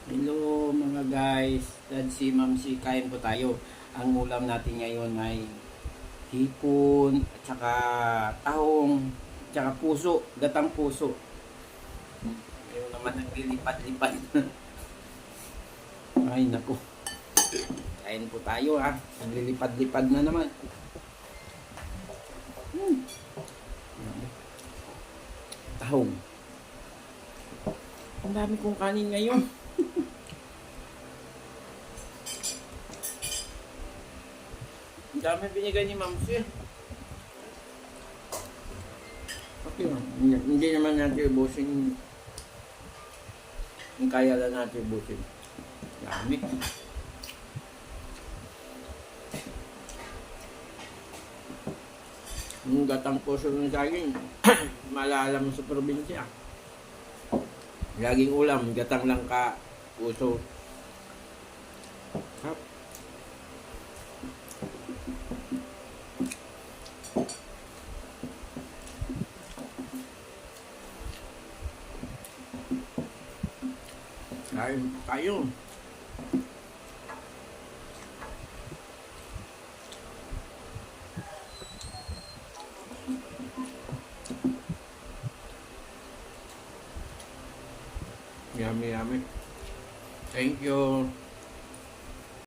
Hello mga guys, Dad si Ma'am si kain po tayo. Ang ulam natin ngayon ay hipon, at saka tahong, at saka puso, gatang puso. Ngayon naman naglilipad-lipad. Ay naku, kain po tayo ha. Naglilipad-lipad na naman. Tahong. Ang dami kong kanin ngayon. Ang dami binigay ni Ma'am Si. Okay lang. Hindi naman natin ubusin. Ang kaya lang natin ubusin. Dami. Yung gatang puso ng saging, malala mo sa probinsya. Laging ulam, gatang langka, puso. Hap. Kain tayo. Yummy, yummy. Thank you.